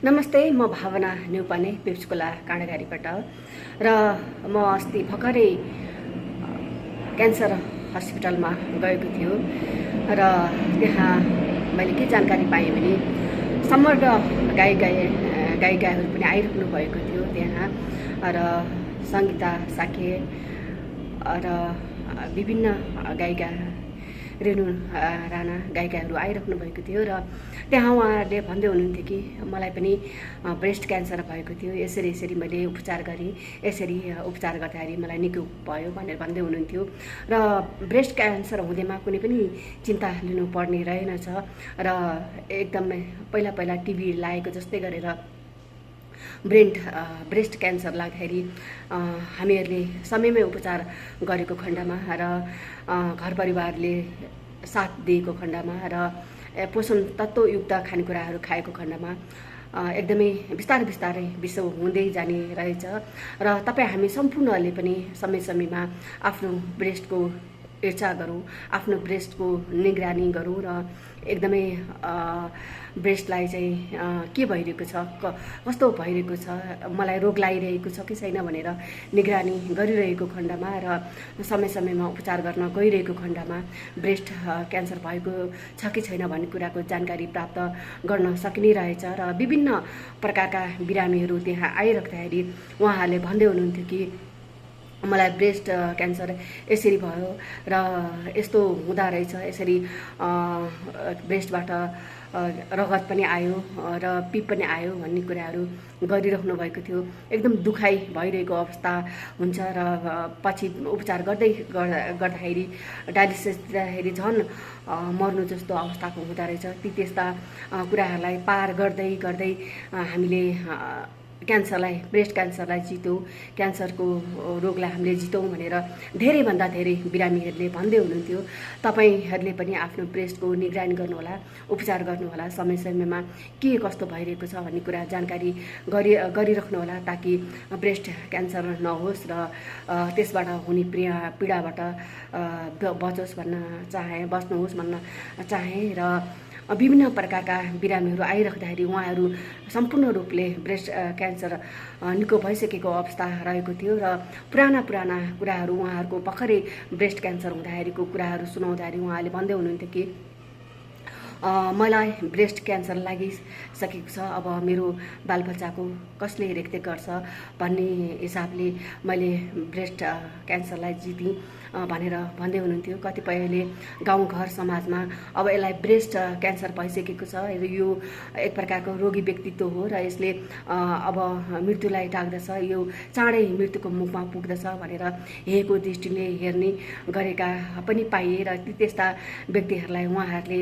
नमस्ते, म भावना न्युपाने पिप्सकोला काँडाघारीबाट र म अस्ति भर्खरै क्यान्सर हस्पिटलमा गएको थियो र त्यहाँ मैले के जानकारी पाएँ भने समग्र गायिकाहरू पनि आइरहनु भएको थियो त्यहाँ र सङ्गीता साके र विभिन्न गायिका रेणु राणा गायिकाहरू आइरहनु भएको थियो र त्यहाँ उहाँहरूले भन्दै हुनुहुन्थ्यो कि मलाई पनि ब्रेस्ट क्यान्सर भएको थियो, यसरी मैले उपचार गरेँ, यसरी उपचार गर्दाखेरि मलाई निको भयो भनेर भन्दै हुनुहुन्थ्यो र ब्रेस्ट क्यान्सर हुँदैमा कुनै पनि चिन्ता लिनुपर्ने रहेनछ र एकदमै पहिला टिभी लागेको जस्तै गरेर ब्रेस्ट क्यान्सर लाग्दाखेरि हामीहरूले समयमै उपचार गरेको खण्डमा र घर परिवारले साथ दिएको खण्डमा र पोषण तत्त्वयुक्त खानेकुराहरू खाएको खण्डमा एकदमै बिस्तारै विश्व हुँदै जाने रहेछ र हामी सम्पूर्णले पनि समयमा आफ्नो ब्रेस्टको हेरचाह गरौँ, आफ्नो ब्रेस्टको निगरानी गरौँ र एकदमै ब्रेस्टलाई चाहिँ के भइरहेको छ, कस्तो भइरहेको छ, मलाई रोग लागिरहेको छ कि छैन भनेर निगरानी गरिरहेको खण्डमा र समयमा उपचार गर्न गइरहेको खण्डमा ब्रेस्ट क्यान्सर भएको छ कि छैन भन्ने कुराको जानकारी प्राप्त गर्न सकिने रहेछ र विभिन्न प्रकारका बिरामीहरू त्यहाँ आइराख्दाखेरि उहाँहरूले भन्दै हुनुहुन्थ्यो कि मलाई ब्रेस्ट क्यान्सर यसरी भयो र यस्तो हुँदा रहेछ, यसरी ब्रेस्टबाट रगत पनि आयो र पिप पनि आयो भन्ने कुराहरू गरिराख्नु भएको थियो। एकदम दुखाइ भइरहेको अवस्था हुन्छ र पछि उपचार गर्दाखेरि डायलिसिस दिँदाखेरि झन् मर्नु जस्तो अवस्थाको हुँदो रहेछ। त्यस्ता कुराहरूलाई पार गर्दै हामीले ब्रेस्ट क्यान्सरलाई जितौँ, क्यान्सरको रोगलाई हामीले जितौँ भनेर धेरैभन्दा धेरै बिरामीहरूले भन्दै हुनुहुन्थ्यो। तपाईँहरूले पनि आफ्नो ब्रेस्टको निगरानी गर्नुहोला, उपचार गर्नुहोला, समयमा के कस्तो भइरहेको छ भन्ने कुरा जानकारी गरिराख्नुहोला ताकि ब्रेस्ट क्यान्सर नहोस् र त्यसबाट हुने पीडाबाट बच्नुहोस् भन्न चाहे र विभिन्न प्रकारका बिरामीहरू आइराख्दाखेरि उहाँहरू सम्पूर्ण रूपले ब्रेस्ट क्यान्सर निको भइसकेको अवस्था रहेको थियो र पुराना कुराहरू उहाँहरूको भर्खरै ब्रेस्ट क्यान्सर हुँदाखेरिको कुराहरू सुनाउँदाखेरि उहाँले भन्दै हुनुहुन्थ्यो कि मलाई ब्रेस्ट क्यान्सर लागिसकेको छ, अब मेरो बालबच्चाको कसले हेरदेख गर्छ भन्ने हिसाबले मैले ब्रेस्ट क्यान्सरलाई जितेँ भनेर भन्दै हुनुहुन्थ्यो। कतिपयले गाउँघर समाजमा अब यसलाई ब्रेस्ट क्यान्सर भइसकेको छ, यो एक प्रकारको रोगी व्यक्तित्व हो र यसले अब मृत्युलाई टाग्दछ, यो चाँडै मृत्युको मुखमा पुग्दछ भनेर हेरेको दृष्टिले हेर्ने गरेका पनि पाइए र त्यस्ता व्यक्तिहरूलाई उहाँहरूले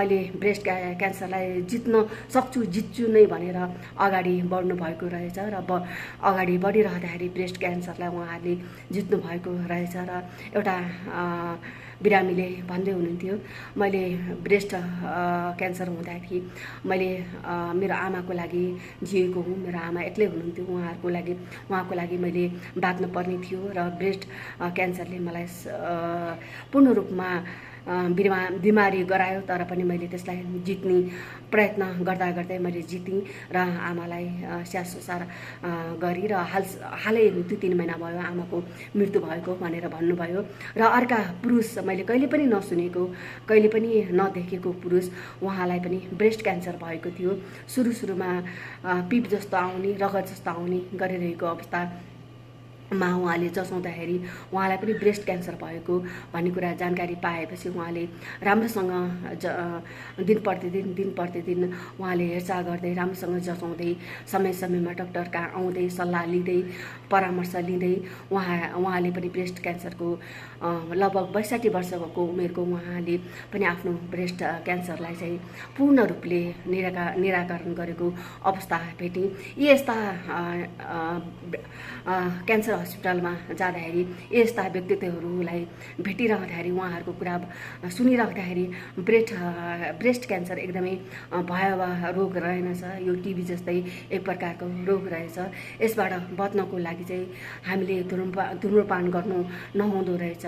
मैले ब्रेस्ट क्यान्सरलाई जित्छु नै भनेर अगाडि बढ्नु भएको रहेछ र अगाडि बढिरहँदाखेरि ब्रेस्ट क्यान्सरलाई उहाँहरूले जित्नु भएको रहेछ र एउटा बिरामीले भन्दै हुनुहुन्थ्यो, मैले ब्रेस्ट क्यान्सर हुँदाखेरि मैले मेरो आमाको लागि जिएको हुँ, मेरो आमा एक्लै हुनुहुन्थ्यो, उहाँको लागि मैले बाँच्नु पर्ने थियो र ब्रेस्ट क्यान्सरले मलाई पूर्ण रूपमा बिमारी गरायो तर पनि मैले त्यसलाई जित्ने प्रयत्न गर्दै मैले जितेँ र आमालाई स्याहार सुसार गरेँ र हालै 2-3 महिना भयो आमाको मृत्यु भएको भनेर भन्नुभयो। र अर्का पुरुष मैले कहिले पनि नसुनेको, कहिले पनि नदेखेको पुरुष, उहाँलाई पनि ब्रेस्ट क्यान्सर भएको थियो। सुरुमा पिप जस्तो आउने, रगत जस्तो आउने गरिरहेको अवस्थामा उहाँले जसाउँदाखेरि उहाँलाई पनि ब्रेस्ट क्यान्सर भएको भन्ने कुरा जानकारी पाएपछि उहाँले राम्रोसँग दिन प्रतिदिन उहाँले हेरचाह गर्दै राम्रोसँग जसाउँदै समयमा डाक्टर कहाँ आउँदै सल्लाह लिँदै परामर्श लिँदै उहाँले पनि ब्रेस्ट क्यान्सरको लगभग 62 वर्षको उमेरको उहाँले पनि आफ्नो ब्रेस्ट क्यान्सरलाई चाहिँ पूर्ण रूपले निराकरण गरेको अवस्था भेटेँ। यस्ता क्यान्सर हस्पिटलमा जाँदाखेरि यस्ता व्यक्तित्वहरूलाई भेटिरहँदाखेरि उहाँहरूको कुरा सुनिरहँदाखेरि ब्रेस्ट क्यान्सर एकदमै भयावह रोग रहेनछ, यो टिबी जस्तै एक प्रकारको रोग रहेछ। यसबाट बच्नको लागि चाहिँ हामीले धुम्रपान गर्नु नहुँदो रहेछ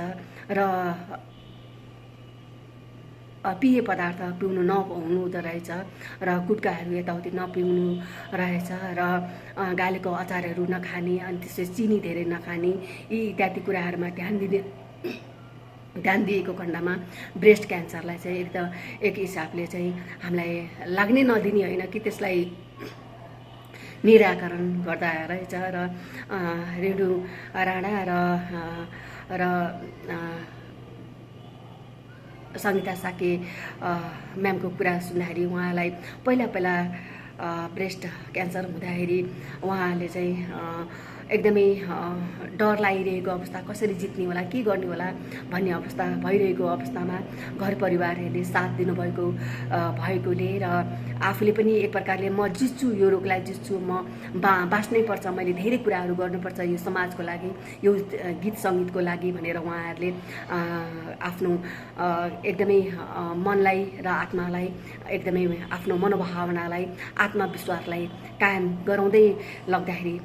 र पेय पदार्थ पिउनु नहुनु हुँदो रहेछ र गुट्काहरू यताउति नपिउनु रहेछ र गालेको अचारहरू नखाने अनि त्यसपछि चिनी धेरै नखाने यी इत्यादि कुराहरूमा ध्यान दिएको खण्डमा ब्रेस्ट क्यान्सरलाई चाहिँ एकदम एक हिसाबले चाहिँ हामीलाई लाग्नै नदिने होइन कि त्यसलाई निराकरण गर्दा रहेछ र रेणु राणा र सङ्गीता साके म्यामको कुरा सुन्दाखेरि उहाँलाई पहिला ब्रेस्ट क्यान्सर हुँदाखेरि उहाँले चाहिँ एकदमै डर लागिरहेको अवस्था, कसरी जित्ने होला, के गर्ने होला भन्ने अवस्था भइरहेको अवस्थामा घर परिवारहरूले साथ दिनुभएकोले र आफूले पनि एक प्रकारले म जित्छु, यो रोगलाई जित्छु, म बाँच्नै पर्छ, मैले धेरै कुराहरू गर्नुपर्छ यो समाजको लागि, यो गीत सङ्गीतको लागि भनेर उहाँहरूले आफ्नो एकदमै मनलाई र आत्मालाई एकदमै आफ्नो मनोभावनालाई आत्मविश्वासलाई कायम गराउँदै लग्दाखेरि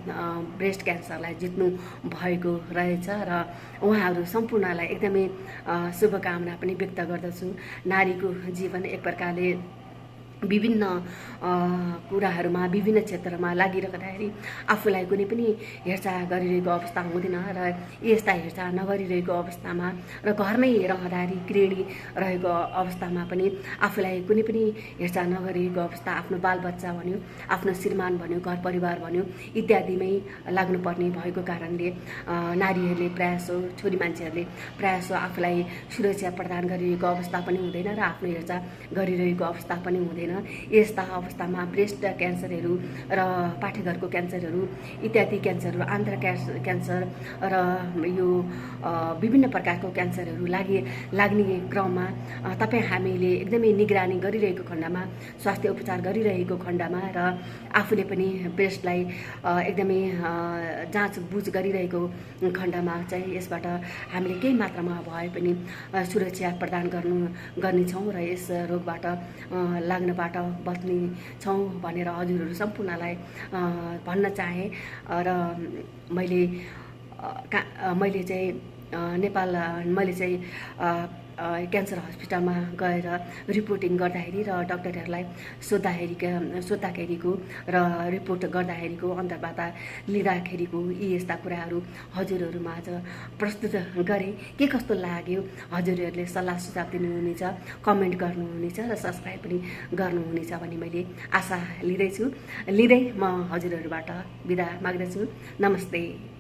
ब्रेस्ट क्यान्सरलाई जित्नु भएको रहेछ र उहाँहरू सम्पूर्णलाई एकदमै शुभकामना पनि व्यक्त गर्दछु। नारीको जीवन एक प्रकारले विभिन्न कुराहरूमा विभिन्न क्षेत्रमा लागिरहँदाखेरि आफूलाई कुनै पनि हेरचाह गरिरहेको अवस्था हुँदैन र यस्ता हेरचाह नगरिरहेको अवस्थामा र घरमै रहँदाखेरि गृहिणी रहेको अवस्थामा पनि आफूलाई कुनै पनि हेरचाह नगरिरहेको अवस्था, आफ्नो बालबच्चा भन्यो, आफ्नो श्रीमान भन्यो, घर परिवार भन्यो इत्यादिमै लाग्नुपर्ने भएको कारणले नारीहरूले प्रायःसो, छोरी मान्छेहरूले प्रायःसो आफूलाई सुरक्षा प्रदान गरिरहेको अवस्था पनि हुँदैन र आफ्नो हेरचाह गरिरहेको अवस्था पनि हुँदैन। यस्ता अवस्थामा ब्रेस्ट क्यान्सरहरू र पाठेघरको क्यान्सरहरू इत्यादि क्यान्सरहरू, आन्द्रा क्यान्सर र यो विभिन्न प्रकारको क्यान्सरहरू लाग्ने क्रममा तपाईँ हामीले एकदमै निगरानी गरिरहेको खण्डमा, स्वास्थ्य उपचार गरिरहेको खण्डमा र आफूले पनि ब्रेस्टलाई एकदमै जाँचबुझ गरिरहेको खण्डमा चाहिँ यसबाट हामीले केही मात्रामा भए पनि सुरक्षा प्रदान गर्नेछौँ र यस रोगबाट लाग्नबाट बच्ने छौँ भनेर हजुरहरू सम्पूर्णलाई भन्न चाहे। र मैले चाहिँ मैले चाहिँ क्यान्सर हस्पिटलमा गएर रिपोर्टिङ गर्दाखेरि र डक्टरहरूलाई सोद्धाखेरिको र रिपोर्ट गर्दाखेरिको अन्तर्वार्ता लिँदाखेरिको यी यस्ता कुराहरू हजुरहरूमाझ प्रस्तुत गरेँ। के कस्तो लाग्यो हजुरहरूले सल्लाह सुझाव दिनुहुनेछ, कमेन्ट गर्नुहुनेछ र सब्सक्राइब पनि गर्नुहुनेछ भन्ने मैले आशा लिँदै म हजुरहरूबाट बिदा माग्दछु। नमस्ते।